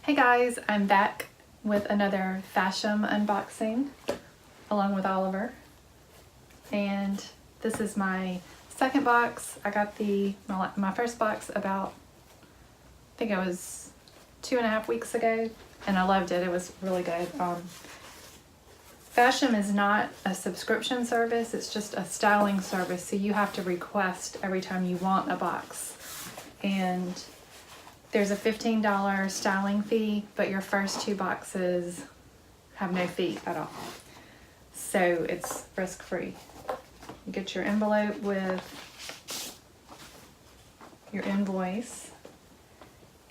Hey guys, I'm back with another Fashom unboxing along with Oliver, and this is my second box. I got my first box about, I think it was 2.5 weeks ago, and I loved it. It was really good. Fashom is not a subscription service, it's just a styling service, so you have to request every time you want a box. And there's a $15 styling fee, but your first 2 boxes have no fee at all. So it's risk-free. You get your envelope with your invoice,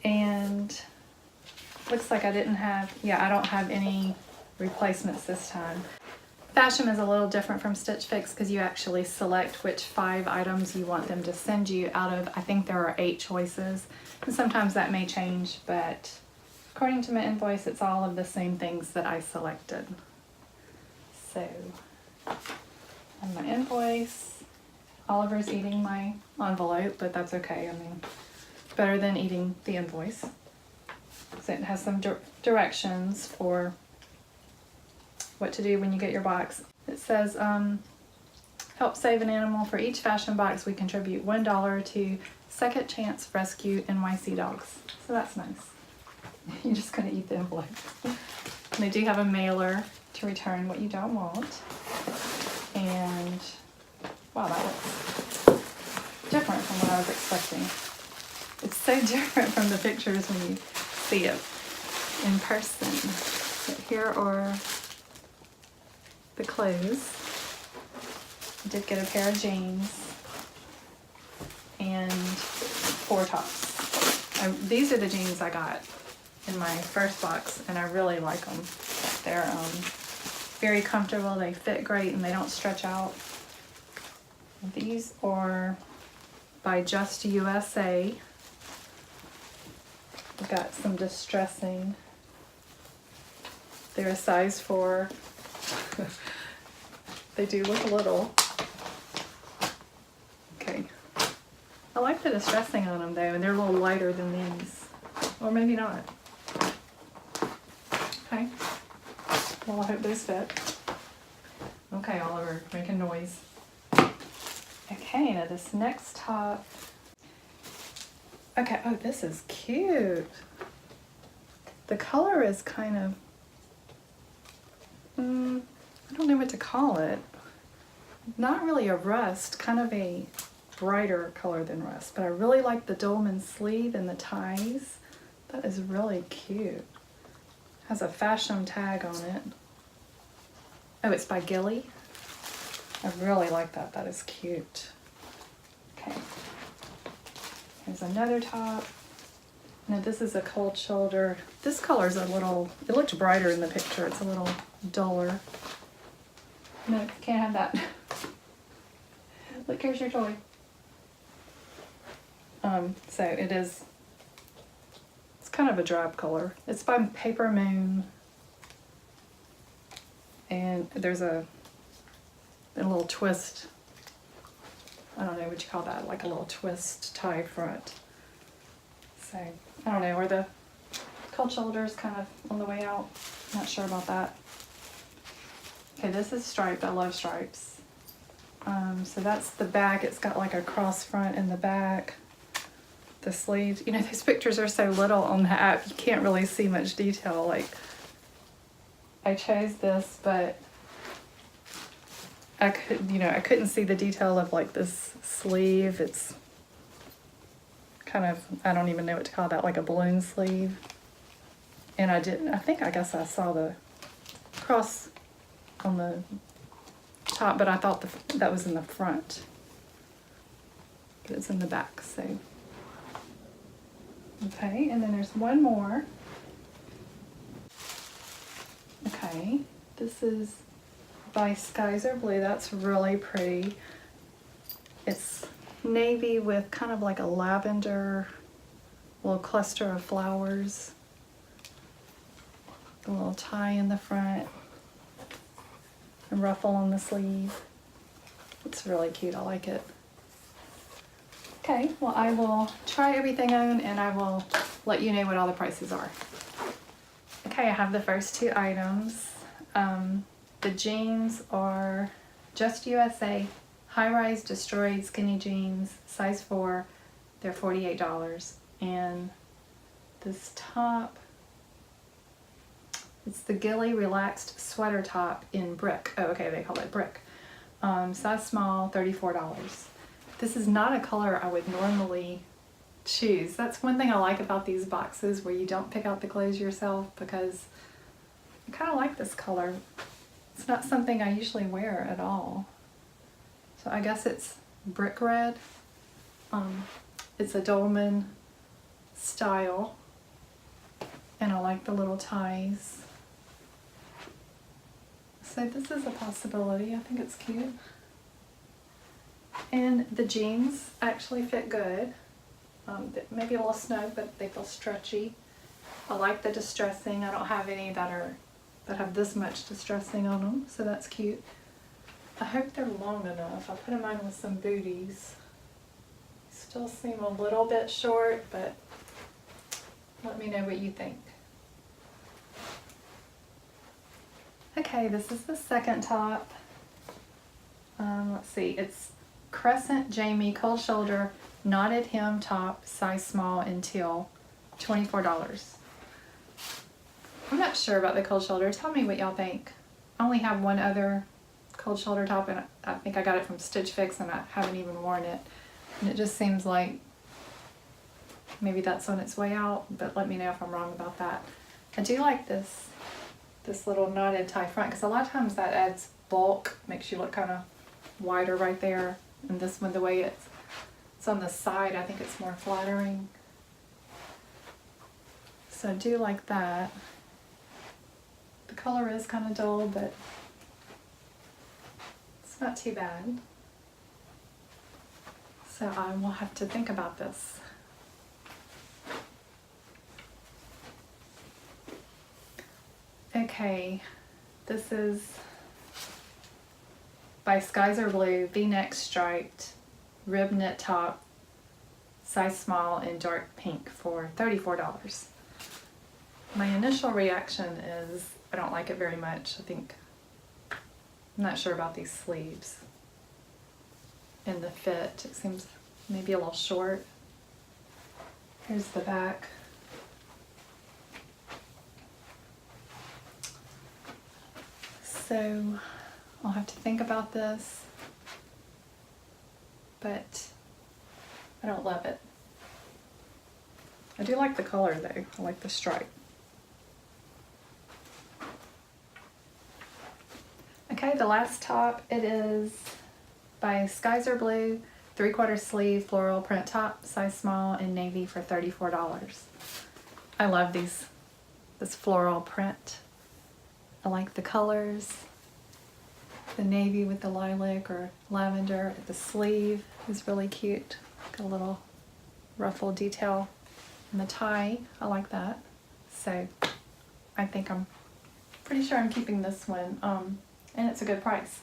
and looks like I don't have any replacements this time. Fashom is a little different from Stitch Fix because you actually select which 5 items you want them to send you out of, I think there are 8 choices. And sometimes that may change, but according to my invoice, it's all of the same things that I selected. So, on my invoice, Oliver's eating my envelope, but that's okay. I mean, better than eating the invoice. So it has some directions for what to do when you get your box. It says, help save an animal. For each Fashom box, we contribute $1 to Second Chance Rescue NYC Dogs. So that's nice. You're just gonna eat the envelope. And they do have a mailer to return what you don't want. And wow, that looks different from what I was expecting. It's so different from the pictures when you see it in person. So here are the clothes. I did get a pair of jeans and 4 tops. These are the jeans I got in my first box, and I really like them. They're very comfortable, they fit great, and they don't stretch out. These are by Just USA. We've got some distressing. They're a size 4. They do look little. Okay. I like the distressing on them though, and they're a little lighter than these. Or maybe not. Okay. Well, I hope those fit. Okay, Oliver, making noise. Okay, now this next top. Okay, oh, this is cute. The color is kind of, I don't know what to call it. Not really a rust, kind of a brighter color than rust, but I really like the dolman sleeve and the ties. That is really cute. Has a Fashom tag on it. Oh, it's by Gilli. I really like that. That is cute. Okay. Here's another top. Now this is a cold shoulder. This color is a little, it looked brighter in the picture. It's a little duller. No, can't have that. Look, here's your toy. So it's kind of a drab color. It's by Paper Moon. And there's a little twist. I don't know what you call that, like a little twist tie front. So, I don't know, are the cold shoulders kind of on the way out? Not sure about that. Okay, this is striped. I love stripes. So that's the back. It's got like a cross front in the back. The sleeves. You know, these pictures are so little on the app, you can't really see much detail. Like, I chose this, but I couldn't see the detail of like this sleeve. It's kind of, I don't even know what to call that, like a balloon sleeve. And I guess I saw the cross on the top, but I thought that was in the front. But it's in the back, so. Okay, and then there's one more. Okay, this is by Skies Are Blue. That's really pretty. It's navy with kind of like a lavender little cluster of flowers. A little tie in the front. A ruffle on the sleeve. It's really cute. I like it. Okay, well, I will try everything on and I will let you know what all the prices are. Okay, I have the first two items. The jeans are Just USA high-rise destroyed skinny jeans, size 4. They're $48. And this top, it's the Gilli relaxed sweater top in brick. Oh, okay, they call it brick. Size small, $34. This is not a color I would normally choose. That's one thing I like about these boxes where you don't pick out the clothes yourself, because I kind of like this color. It's not something I usually wear at all. So I guess it's brick red. It's a dolman style, and I like the little ties. So this is a possibility. I think it's cute. And the jeans actually fit good. Maybe a little snug, but they feel stretchy. I like the distressing. I don't have any that have this much distressing on them, so that's cute. I hope they're long enough. I put them on with some booties. Still seem a little bit short, but let me know what you think. Okay, this is the second top. Let's see, it's Crescent Jamie cold shoulder knotted hem top, size small in teal, $24. I'm not sure about the cold shoulder. Tell me what y'all think. I only have one other cold shoulder top, and I think I got it from Stitch Fix, and I haven't even worn it. And it just seems like maybe that's on its way out, but let me know if I'm wrong about that. I do like this little knotted tie front, because a lot of times that adds bulk, makes you look kind of wider right there. And this one, the way it's on the side, I think it's more flattering. So I do like that. The color is kind of dull, but it's not too bad. So I will have to think about this. Okay, this is by Skies Are Blue, V-neck striped, rib knit top, size small in dark pink for $34. My initial reaction is I don't like it very much. I'm not sure about these sleeves and the fit. It seems maybe a little short. Here's the back. So I'll have to think about this, but I don't love it. I do like the color though. I like the stripe. Okay, the last top, it is by Skies Are Blue, 3/4 sleeve floral print top, size small in navy for $34. I love this floral print. I like the colors. The navy with the lilac or lavender. The sleeve is really cute. Got a little ruffle detail. And the tie, I like that. So I think I'm pretty sure I'm keeping this one. And it's a good price.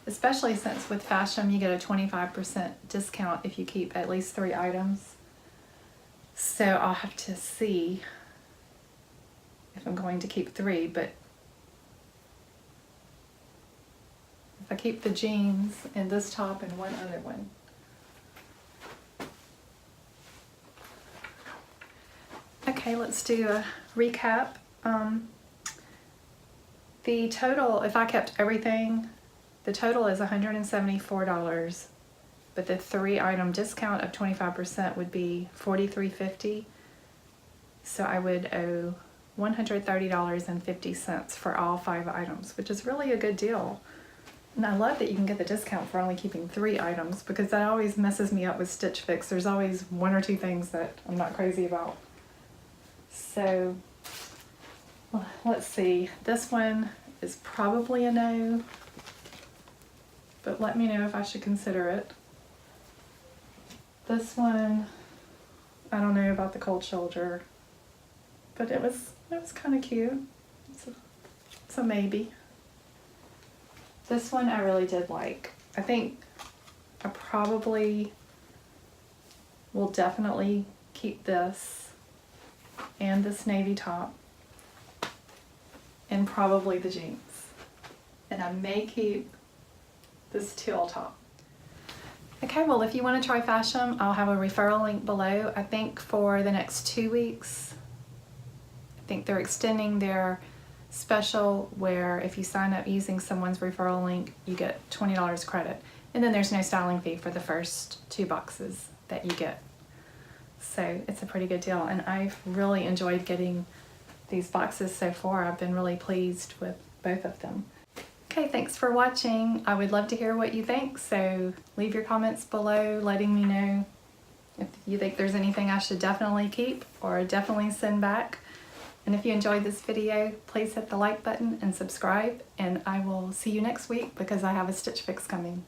Especially since with Fashom you get a 25% discount if you keep at least 3 items. So I'll have to see if I'm going to keep 3, but if I keep the jeans and this top and one other one. Okay, let's do a recap. The total, if I kept everything, the total is $174, but the 3 item discount of 25% would be $43.50. So I would owe $130.50 for all 5 items, which is really a good deal. And I love that you can get the discount for only keeping 3 items, because that always messes me up with Stitch Fix. There's always 1 or 2 things that I'm not crazy about. So let's see. This one is probably a no, but let me know if I should consider it. This one, I don't know about the cold shoulder, but it was kind of cute. It's a maybe. This one I really did like. I think I probably will definitely keep this and this navy top. and probably the jeans. And I may keep this teal top. Okay, well, if you want to try Fashom, I'll have a referral link below. I think for the next 2 weeks, I think they're extending their special where if you sign up using someone's referral link, you get $20 credit. And then there's no styling fee for the first 2 boxes that you get. So it's a pretty good deal, and I've really enjoyed getting these boxes so far. I've been really pleased with both of them. Okay, thanks for watching. I would love to hear what you think, so leave your comments below letting me know if you think there's anything I should definitely keep or definitely send back. And if you enjoyed this video, please hit the like button and subscribe, and I will see you next week because I have a Stitch Fix coming.